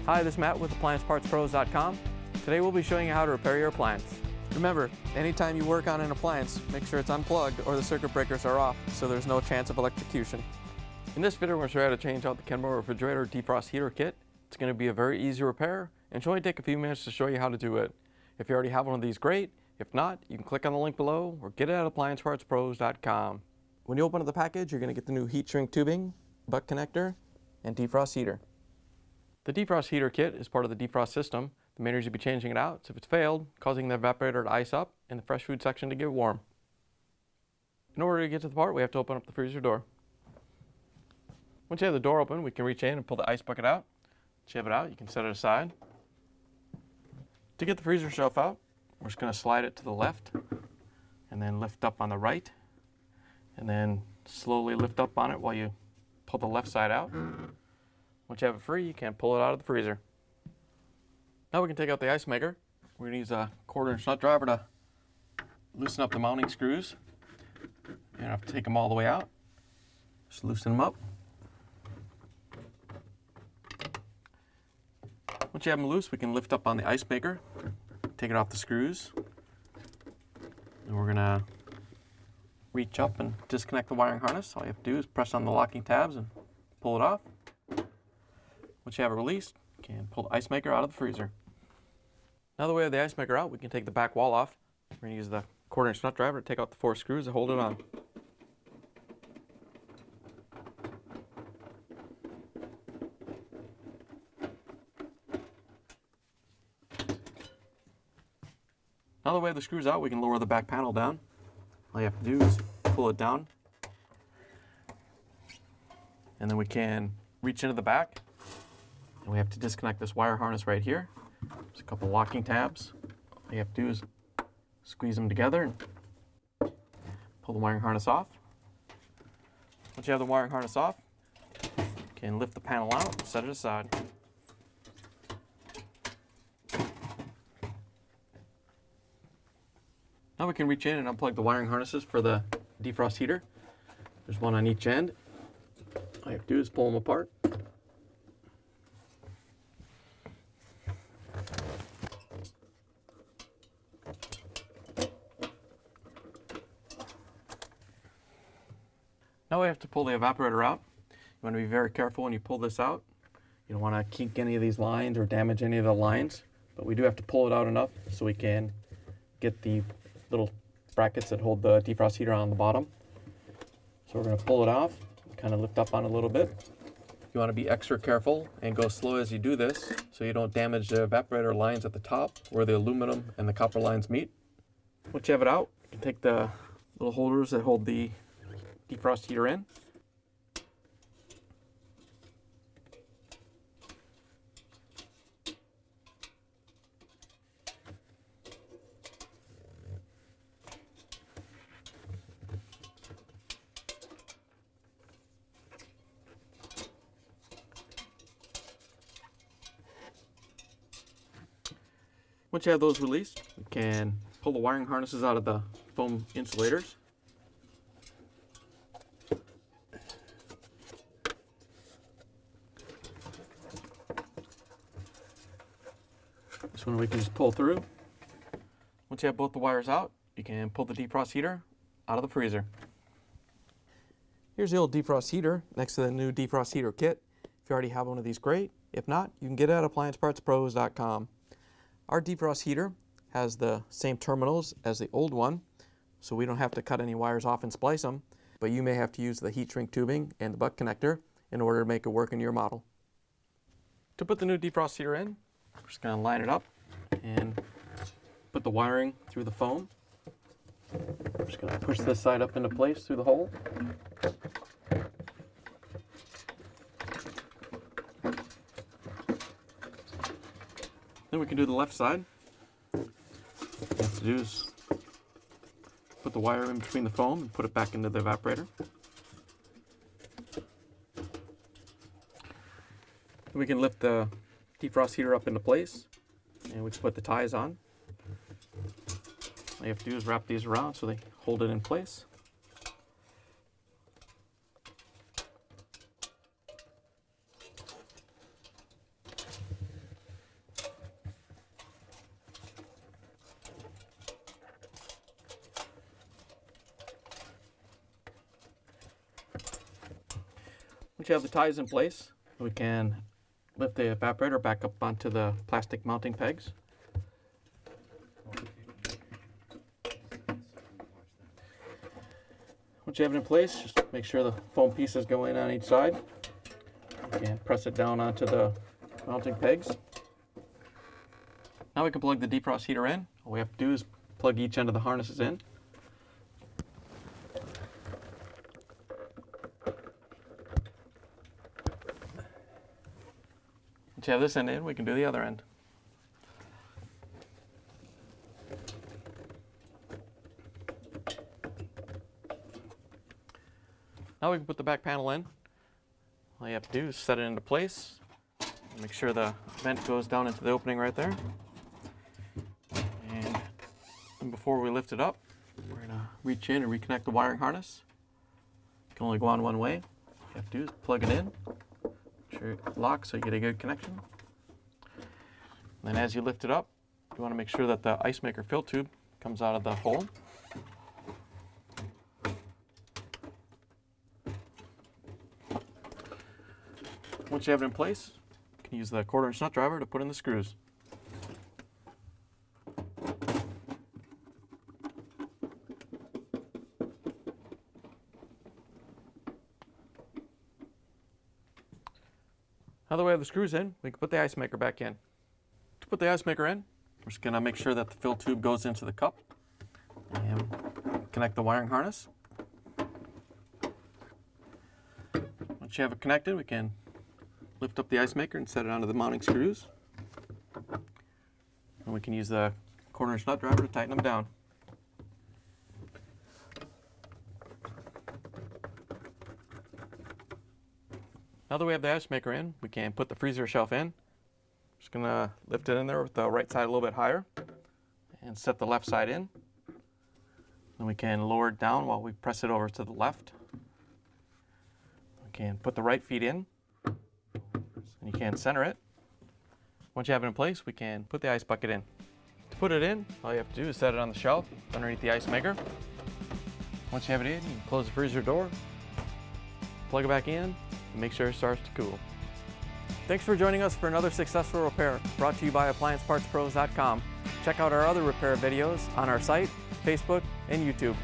Hi, this is Matt with AppliancePartsPros.com. Today we'll be showing you how to repair your appliance. Remember, anytime you work on an appliance, make sure it's unplugged or the circuit breakers are off so there's no chance of electrocution. In this video, we're going to show you how to change out the Kelvinator Refrigerator Defrost Heater Kit. It's going to be a very easy repair and should only take a few minutes to show you how to do it. If you already have one of these, great. If not, you can click on the link below or get it at AppliancePartsPros.com. When you open up the package, you're going to get the new heat shrink tubing, butt connector, and defrost heater. The defrost heater kit is part of the defrost system. The main reason you'll be changing it out is if it's failed, causing the evaporator to ice up and the fresh food section to get warm. In order to get to the part, we have to open up the freezer door. Once you have the door open, we can reach in and pull the ice bucket out. Once you have it out, you can set it aside. To get the freezer shelf out, we're just going to slide it to the left and then lift up on the right and then slowly lift up on it while you pull the left side out. Once you have it free, you can pull it out of the freezer. Now we can take out the ice maker. We're going to use a 1/4-inch nut driver to loosen up the mounting screws. You don't have to take them all the way out. Just loosen them up. Once you have them loose, we can lift up on the ice maker, take it off the screws, and we're going to reach up and disconnect the wiring harness. All you have to do is press on the locking tabs and pull it off. Once you have it released, you can pull the ice maker out of the freezer. Now that we have the ice maker out, we can take the back wall off. We're going to use the 1/4-inch nut driver to take out the 4 screws that hold it on. Now that we have the screws out, we can lower the back panel down. All you have to do is pull it down. And then we can reach into the back. And we have to disconnect this wire harness right here. There's a couple locking tabs. All you have to do is squeeze them together and pull the wiring harness off. Once you have the wiring harness off, you can lift the panel out and set it aside. Now we can reach in and unplug the wiring harnesses for the defrost heater. There's one on each end. All you have to do is pull them apart. Now we have to pull the evaporator out. You want to be very careful when you pull this out. You don't want to kink any of these lines or damage any of the lines, but we do have to pull it out enough so we can get the little brackets that hold the defrost heater on the bottom. So we're going to pull it off, kind of lift up on it a little bit. You want to be extra careful and go slow as you do this so you don't damage the evaporator lines at the top where the aluminum and the copper lines meet. Once you have it out, you can take the little holders that hold the defrost heater in. Once you have those released, you can pull the wiring harnesses out of the foam insulators. This one we can just pull through. Once you have both the wires out, you can pull the defrost heater out of the freezer. Here's the old defrost heater next to the new defrost heater kit. If you already have one of these, great. If not, you can get it at AppliancePartsPros.com. Our defrost heater has the same terminals as the old one, so we don't have to cut any wires off and splice them, but you may have to use the heat shrink tubing and the butt connector in order to make it work in your model. To put the new defrost heater in, we're just going to line it up and put the wiring through the foam. I'm just going to push this side up into place through the hole. Then we can do the left side. What you have to do is put the wire in between the foam and put it back into the evaporator. Then we can lift the defrost heater up into place and we can put the ties on. All you have to do is wrap these around so they hold it in place. Once you have the ties in place, we can lift the evaporator back up onto the plastic mounting pegs. Once you have it in place, just make sure the foam pieces go in on each side. And press it down onto the mounting pegs. Now we can plug the defrost heater in. All we have to do is plug each end of the harnesses in. Once you have this end in, we can do the other end. Now we can put the back panel in. All you have to do is set it into place. Make sure the vent goes down into the opening right there. And before we lift it up, we're going to reach in and reconnect the wiring harness. It can only go on one way. All you have to do is plug it in. Make sure it locks so you get a good connection. And then as you lift it up, you want to make sure that the ice maker fill tube comes out of the hole. Once you have it in place, you can use the 1/4-inch nut driver to put in the screws. Now that we have the screws in, we can put the ice maker back in. To put the ice maker in, we're just going to make sure that the fill tube goes into the cup and connect the wiring harness. Once you have it connected, we can lift up the ice maker and set it onto the mounting screws. And we can use the 1/4-inch nut driver to tighten them down. Now that we have the ice maker in, we can put the freezer shelf in. Just gonna lift it in there with the right side a little bit higher and set the left side in. Then we can lower it down while we press it over to the left. We can put the right feet in. And you can center it. Once you have it in place, we can put the ice bucket in. To put it in, all you have to do is set it on the shelf underneath the ice maker. Once you have it in, you can close the freezer door, plug it back in, and make sure it starts to cool. Thanks for joining us for another successful repair brought to you by AppliancePartsPros.com. Check out our other repair videos on our site, Facebook, and YouTube.